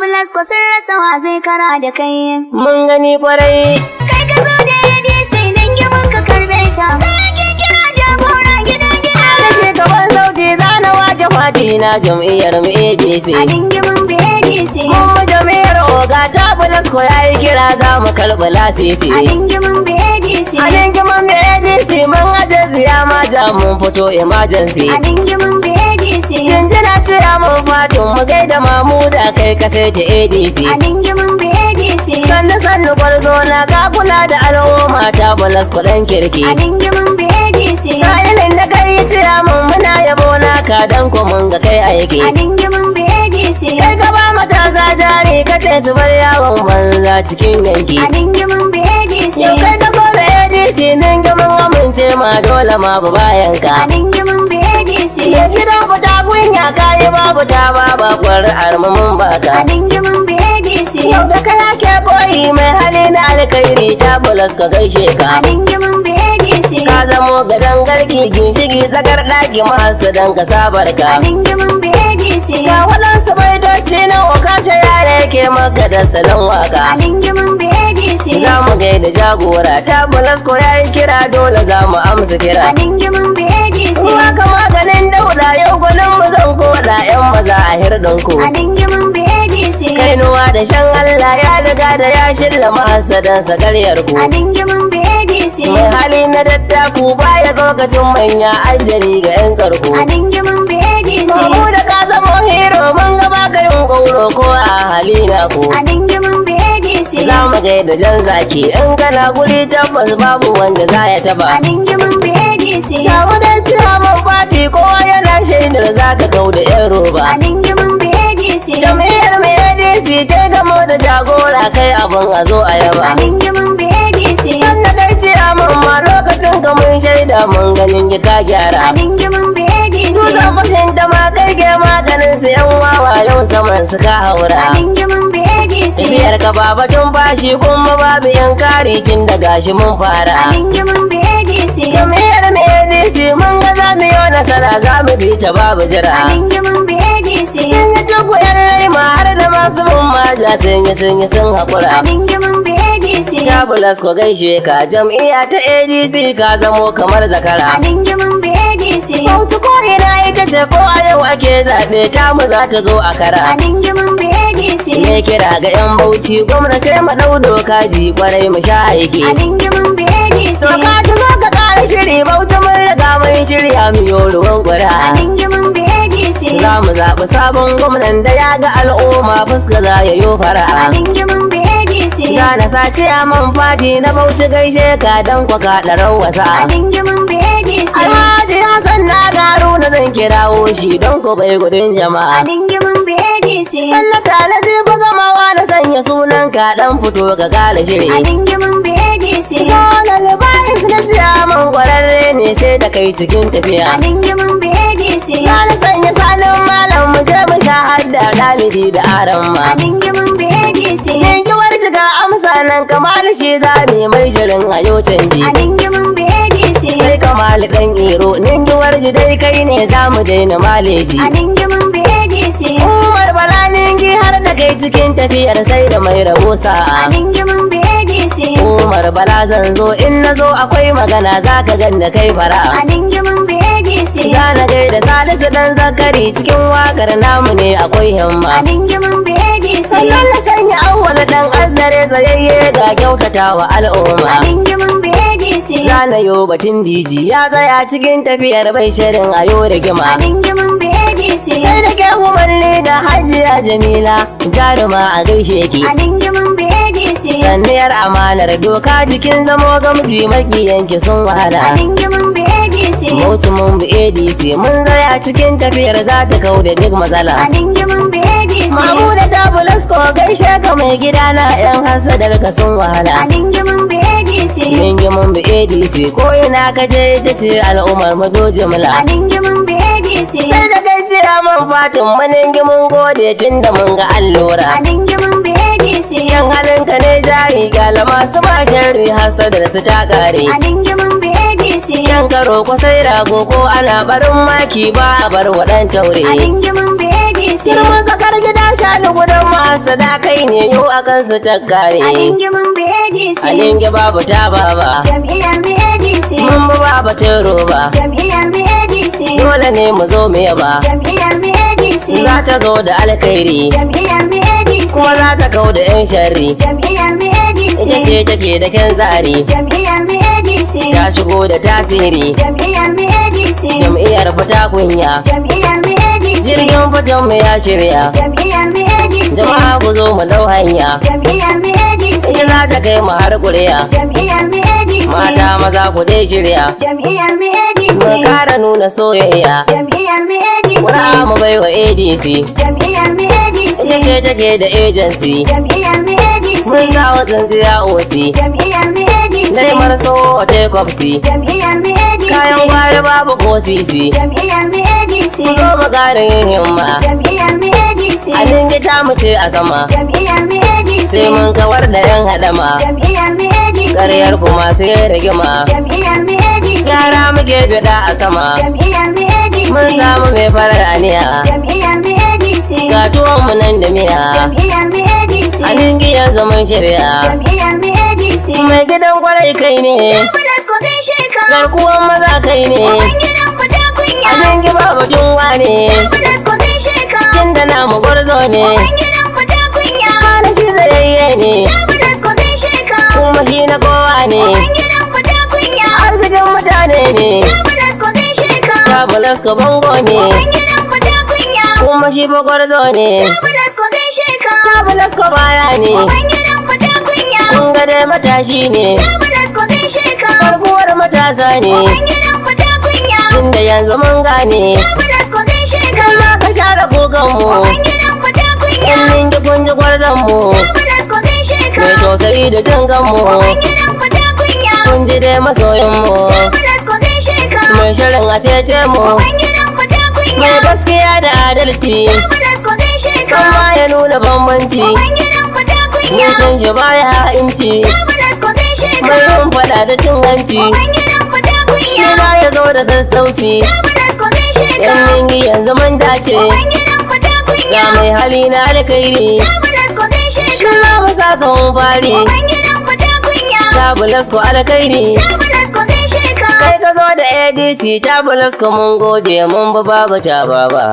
tabulas ko sun rasa wa zai kara da kai. Mun gani kwarai. Kai ka zo da ADC dangimin ka karbe ta. Kai ake kira jagora gida-gida. Kashe gaban sauti zana wake fati na jam'iyyar mu ADC. A dangimin mu ADC. Mun jam'iyyar Oga tabulas ko yayi kira za mu karɓi lasisi. A dangimin mu ADC. A dangimin mu ADC mun aje ziya maja mun fito emergency. A dangimin mu ADC. Jinjina tira mun fatun mu gaida Mamuda kai ka sai ta ADC. A dangimin mu ADC. Sannu gwarzo na ka kula da al'umma tabulas kuɗin kirki. A dangimin mu ADC. Sa'ilin da kai tira mun muna yabo naka dan ko mun ga kai aiki. A dangimin mu ADC. Kai ka ba matasa jari ka ce su bar yawon banza cikin yanki. A dangimin mu ADC. Yau kai ka so da ADC nan ga mun amince ma dole ma ba bayan ka. A dangimin mu ADC. Ya gidan ku ta kunya kayi babu ta ba ƙwar'ar mu mun baka. A dangimin mu ADC. Yau da kana ke koyi mai hali na alkhairi tabulas ka gaishe A ka. dangimin mu ADC. Ka zamo gadon garki ginshigi tsakar ɗaki masu dan ka sabar A ka. dangimin mu ADC. Ga waɗansu baitoci na okashe yare ke maka da salon A waka. dangimin mu ADC. Za mu gaida jagora tabulas ko yayi kira dole za mu amsa A kira. dangimin mu ADC. Ruwa ka maganin dauda yau gwanin mu zan koda yan maza a hirɗin ku. A dangimin mu ADC. Kainuwa da shan Allah ya daga da ya shilla mahasadan sakaryar ku. A dangimin mu ADC. Mai hali na dattaku baya tsokacin manya ajali ga yan tsarku. A dangimin mu ADC. Mamu da ka zama hero mun gaba ka yin gauro ko a hali na ku. A dangimin mu ADC. Za mu gaida jan zaki in kana guri tabbas babu wanda za ya A taba. dangimin mu ADC. Samu dan ciya man fati kowa yana shaidar za ka kau da yan A roba. dangimin mu ADC. Jam'iyyar mai ADC ce gamo da jagora kai abin a zo a A yaba. dangimin mu ADC. Sannan kai ciya man ma lokacin ka mun shaida mun ganin ki ka A gyara. dangimin mu ADC. Tuzo fashin da ma kai ke maganin su yan wawa yau saman su ka A haura. dangimin mu ADC. Tafiyar ka ba batun bashi kuma babu yan kari tun da gashi mun A fara. dangimin mu ADC. Jam'iyyar mai ADC mun ga za mu yi nasara za mu bi ta babu A jira. dangimin mu ADC. Sun yi tuku yan laima har da masu mun maja sun A haƙura. dangimin mu ADC. Tabulas ko gaishe ka jam'iyya ta ADC ka zamo kamar A zakara. dangimin mu ADC. Bauchi ko ina ita ce ko a yau ake zaɓe tamu za ta zo a A kara. dangimin mu ADC. Ne kira ga 'yan Bauchi gwamna sai mu ɗau doka ji kwarai mu sha aiki. A dangimin mu ADC. Doka ta zo ka ƙara shiri Bauchi mun riga mun shirya mu yo ruwan A ƙura. dangimin mu ADC. Za mu zaɓi sabon gwamnan da ya ga al'umma fuska za ya yo A fara. dangimin mu ADC. Za na sace a man fati na Bauchi gaishe ka dan kwa ka ɗarar A wasa. dangimin mu ADC. Alhaji Hassan na garu na zan kirawo shi don ko bai gudun A jama'a. dangimin mu ADC. Sallata na zifi gamawa na sanya sunan ka dan fito ka kare A shiri. dangimin mu ADC. Zonar baris na ciyaman kwararre ne sai da kai cikin A tafiya. dangimin mu ADC. Za na sanya sanin malam mu je mu sha hadda ɗalibi da aran A ma. dangimin mu ADC. Yankiwar jiga amsa nan kamal shi za mu mai shirin a yau canji. A dangimin mu ADC. Sai kamal ɗan iro ningiwar ji dai kai ne za mu daina maleji. A dangimin mu ADC. Umar bala ningi har da kai cikin tafiyar sai da mai rabo A sa'a. dangimin mu ADC. Umar bala zan zo in na zo akwai magana za ka ganna kai A fara. dangimin mu ADC. Za na gaida Salisu dan zakari cikin wakar namu ne akwai A himma. dangimin mu ADC. Sannan na sanya awwal dan azzare tsayayye ga kyautata wa A al'umma. dangimin mu ADC. Za na yo batun diji ya tsaya cikin tafiyar bai shirin a yo A rigima. dangimin mu ADC. Sai da ke umarni da hajiya Jamila jaruma a gaishe ki. A dangimin mu ADC. Sanniyar amanar doka jikin zamo gamji makiyanki sun A wahala. dangimin mu ADC. Bauchi mun bi ADC mun zaya cikin tafiyar za ta kau da duk A matsala. dangimin mu ADC. Mamu da tabulas ko gaishe ka mai gida na yan hasadar ka sun A wahala. dangimin mu ADC. Dingi mun bi ADC ko ina ka je ita ce al'ummar mu do A jimla. dangimin mu ADC. Sai da kai jira man fatin maningi mun gode tun da mun ga A allura. dangimin mu ADC. Yan halinka ne jahi gala masu ba sharri hasadar su ta kare. A dangimin mu ADC. Yan karo ko sai rago ko ana barin maki ba a bar waɗan taure. A dangimin mu ADC. Girman tsakar gida shanu gudan masu masada kai ne yau akan su ta kare. A dingimin BADC. A ninge babu ta baba. Jam'iyyar BADC. Mun bu ba batun roba. Jam'iyyar BADC. Dole ne mu zo mu yaba. Jam'iyyar BADC. Za ta zo da alkhairi. Jam'iyyar BADC. Kuma za ta kau da 'yan sharri. Jam'iyyar BADC. Ita ce take da kyan tsari. Jam'iyyar BADC. Ta shigo da tasiri. Jam'iyyar BADC. Jam'iyyar fita kunya. Jam'iyyar BADC. Jirgin fitan mu ya shirya. Jam'iyyar BADC. Jama'a ku zo mu dau hanya. Jam'iyyar BADC. Ita za ta kai mu har kuriya. Jam'iyyar BADC. Mata maza ku dai shirya. Jam'iyyar BADC. Mu kara nuna soyayya. Jam'iyyar BADC. Wura mu bai wa ADC. Jam'iyyar BADC. Ita ce take da agency. Jam'iyyar BADC. Mun sa wa tsintsiya osi. Jam'iyyar BADC. Dai marso wa tekwapsi. Jam'iyyar BADC. Kayan gwari babu ko sisi. Jam'iyyar BADC. Ku zo mu kara yin himma. Jam'iyyar BADC. A dingita mu ce a sama. Jam'iyyar BADC. Sai mun kawar da 'yan hadama. Jam'iyyar BADC. Ƙaryar kuma sai rigima. Jam'iyyar BADC. Yara muke bida a sama. Jam'iyyar BADC. Mun samu mai farar aniya. Jam'iyyar BADC. Ga tuwon mu nan da miya. Jam'iyyar BADC. A ningiyan zaman shirya. Jam'iyyar BADC. Mai gidan kwarai kai ne. Tabbas ku gaishe ka. Garkuwan maza kai ne. Uban gidan ku ta kunya. A ningi ba batun wane. Tabbas ku gaishe ka. Tunda namu gwarzo ne. Uban gidan ku ta kunya. Kana shi tsayayye ne. Tabbas ku gaishe ka. Kuma shi na kowa ne. Uban gidan ku ta kunya. Arzikin mutane ne. Tabbas ku gaishe ka. Tabulas ko bango ne. Uban gidan ku ta kunya. Kuma shi fa gwarzo ne. Tabbas ku gaishe ka. Tabulas ko baya ne. Uban gidan ku ta kunya. Kun ga dai matashi ne. Tabbas ku gaishe ka. Karbuwar matasa ne. Uban gidan ku ta kunya. Inda yanzu mun gane. Tabbas ku gaishe ka. Kan za ka share kokanmu. Uban gidan ku ta kunya. In ningi kun ji gwarzonmu. Tabbas ku gaishe ka. Mai tausayi da jin kanmu. Uban gidan ku ta kunya. Kun ji dai masoyinmu. Tabbas ku gaishe ka. Mai shirin a cece mu. Uban gidan ku ta kunya. Mai gaskiya da adalci. Tabbas ku gaishe ka. San ba ya nuna bambanci. Uban gidan ku ta kunya. Mun san shi baya ha'inci. Tabbas ku gaishe ka. Mai yin fada da cin hanci. Uban gidan ku ta Shi kunya. ba ya zo da sassauci. Tabbas ku gaishe ka. Yan ningi yanzu mun dace. Uban gidan ku ta Ga kunya. mai hali na alkhairi. Tabbas ku gaishe Shi ka. za mu sa tsohon fari. Uban gidan ku ta kunya. Tabulas ko alkhairi. Tabbas ku gaishe ka. Kai ka zo da ADC tabulas ko mun gode mun bi babu ta baba.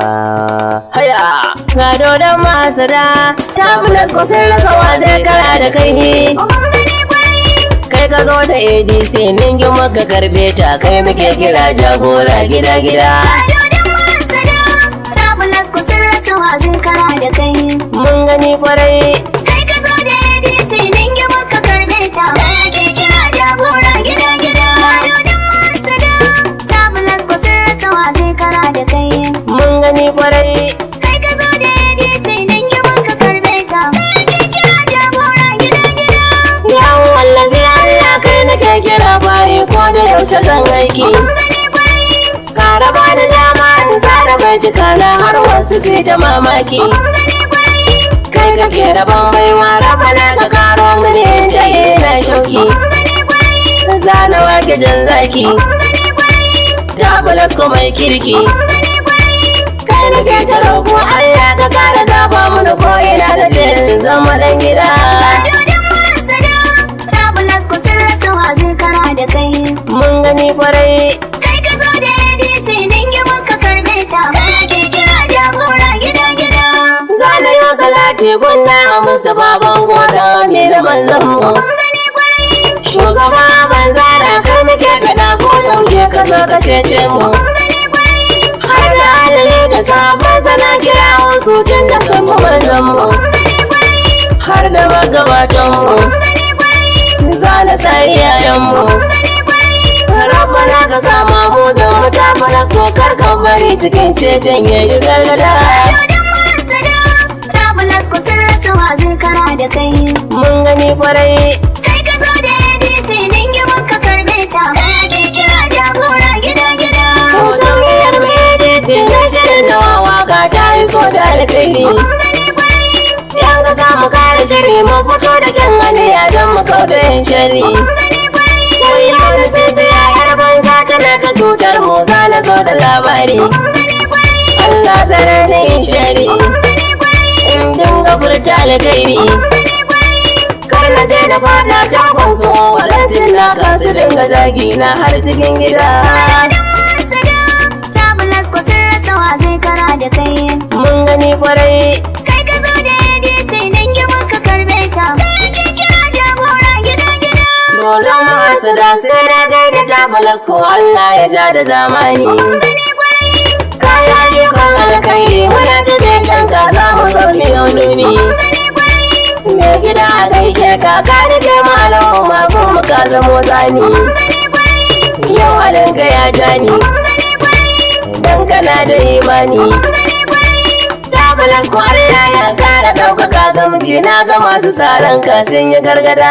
Haya. Ga dodon masada tabulas ko sun rasa wa zai kara da kai. Uban gani kwarai. Kai ka zo da ADC ningin maka karbe ta kai muke kira jagora gida gida. Dodon masada. Tabbas ku sun rasa wa zai kara da kai. Mun gani kwarai. Kai ka zo da ADC dingi maka karbe ta. Kai ake kira jagora gida gida. Dodon masada. Tabbas ku sun rasa wa zai kara da kai. Mun gani kwarai. Kai ka zo da ADC dingi maka karbe ta. Kai ake kira jagora gida gida. Yawon wallazi Allah kai nake kira bayi ko da yaushe zan aiki. Uban gani kwarai. Kara ba da dama in tsara bai cika na har wasu sai ta mamaki. Uban gani kwarai. Kai kake rabon baiwa rabana ka karo mini da ina shauki. Uban gani kwarai. Zana wake jan zaki. Uban gani kwarai. Tabulas ko mai kirki. Uban gani kwarai. Kai nake ta roƙo Allah ka kara zaba mana ko ina da ce in zama dan gida. Dodon masada. Tabbas ku sun rasa wa zai kara da kai. Mun gani kwarai. Kai ka zo da ADC dingi maka karbe ta. Kai ake kira jagora gida gida. Zana yau salati gunna a musu baban goda mai da manzan mu. Uban gani kwarai. Shugaba ban zara kai muke fada ko yaushe ka zo ka cece mu. Uban gani kwarai. Har da alaye da sabon sana kira wasu tun da sun mu manzan mu. Uban gani kwarai. Har da magabatan mu. Uban gani kwarai. Zana sa iyayen mu. Uban gani kwarai. Rabbana ka sama mu da mu ta fara so kar ka bari cikin ceton yayi gargada. Dodon masada. Tabbas ku sun rasa wa zai kara da kai. Mun gani kwarai. Kai ka zo da ADC dingi maka karbe ta. Kai ake kira jagora gida gida. Hotoniyar ADC na shirin da waka ta yi so da alkhairi. Uban gani kwarai. Yan ka samu kare shiri mu fito da kyan gani a don mu kau da yin shari. Uban gani kwarai. Wai wani sisiya yar banza tana ta cutar mu za na zo da labari. Uban gani kwarai. Allah zara da yin shari. Uban gani kwarai. In dinga furta alkhairi. Kar na je na fada takon su walancin na kasu dinga zagi na har cikin gida. Mun gani kwarai Kai ka zo da ADC nan gima ka karbe ta. Kai ke kira jagora gida-gida. dole masu da sai na gaida tabalas ko Allah ya ja da zamani. Gani kwarai. Kaya ne kan alkhairi muna da dangan ka za mu sauki yaununi. Gani kwarai. Me gida a gaishe ka ka rike malama ko muka zamo zani. Gani kwarai. Yau halinka ya jani Gani kwarai. dan kana da imani. Gani kwarai. Tabalas ko Allah ya kara ɗaukaka ga miji na ga masu tsaron ka sun yi gargada.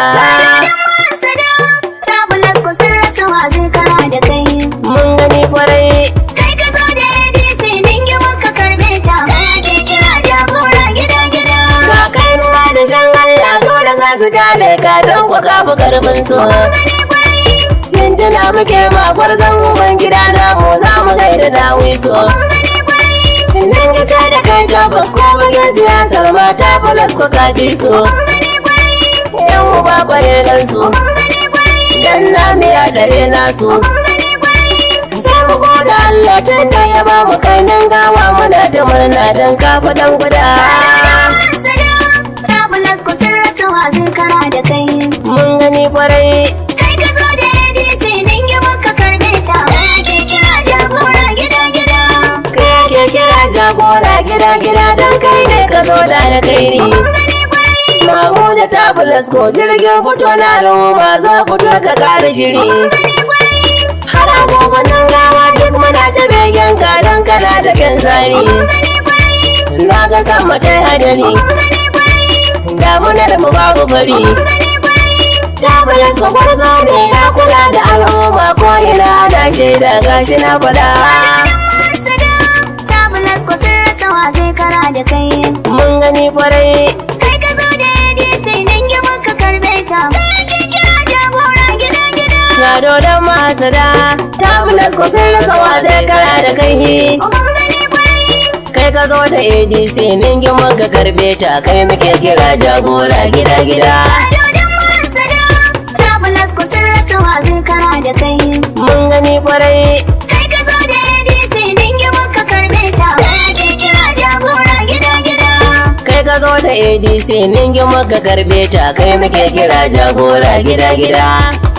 Tabulas ko sun rasa wa zai kara da kai. Mun gani kwarai Kai ka zo da ADC dingi muka karbe ta. Kai ke kira jagora gida-gida. ba kai ruwa da shan Allah dole za su gane ka don kwa kafa karfin su. Gani kwarai. Jinjina muke makwar zan uban gida na mu za mu gaida dawi su. Gani kwarai. Nan gisa da kai tabbas ko bugun siyasar mata Tabulas ko kaji su. Gani kwarai. Yan uba kwarelan su Gani kwarai. dan na miya dare nasu. Gani kwarai. Sai mu goda Allah tun da ya ba mu kai nan gawa muna ta murna don kafa dan guda. Tabulas ko sun rasa wa zai kara da kai. Mun gani kwarai Kai ka zo da ADC dingi muka karbe ta. Kai ke kira jagora gida-gida. kai ke kira jagora gida-gida don kai ne ka zo da alkhairi. Gani kwarai. Mamu da Tabulas ko jirgin fito na al'umma za fito ka kare shiri. Gani kwarai. Har agogon nan gawa duk muna ta begen ka don kana da kyan tsari. Gani kwarai. Na ga sama ta hadari Gani kwarai. damunar mu babu bari. Gani kwarai. Tabulas ko gwarzo ne ya kula da al'umma ko ina ana shaida gashi na faɗa. Tabulas ko sun rasa wa zai kara da kai. Mun gani kwarai Kai ka zo da ADC dingi muka karbe ta. Kai ke kira jagora gida-gida. na dodon masada Tabulas ko sun rasa wa zai kara da kai. Gani kwarai. Kai ka zo da ADC ningin muka karbe ta kai muke kira jagora gida-gida. Dodon masada. Tabulas ko sun rasa wa zai kara da kai. Mun gani kwarai Kai ka zo da ADC dingi muka karbe ta. Kai ke kira jagora gida-gida. kai ka zo da ADC ningin muka karbe ta kai muke kira jagora gida-gida.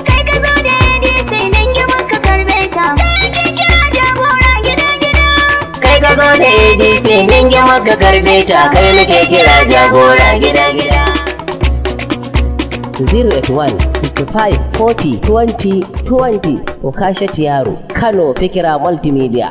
Kai ka zo da ADC dingi muka karbe ta. Kai ke kira jagora gida-gida. Kai ka zo da ADC ningin muka karbe ta kai muke kira jagora gida-gida. 081 65 40 20 20 Okasha Yaro Kano Fikira Multimedia.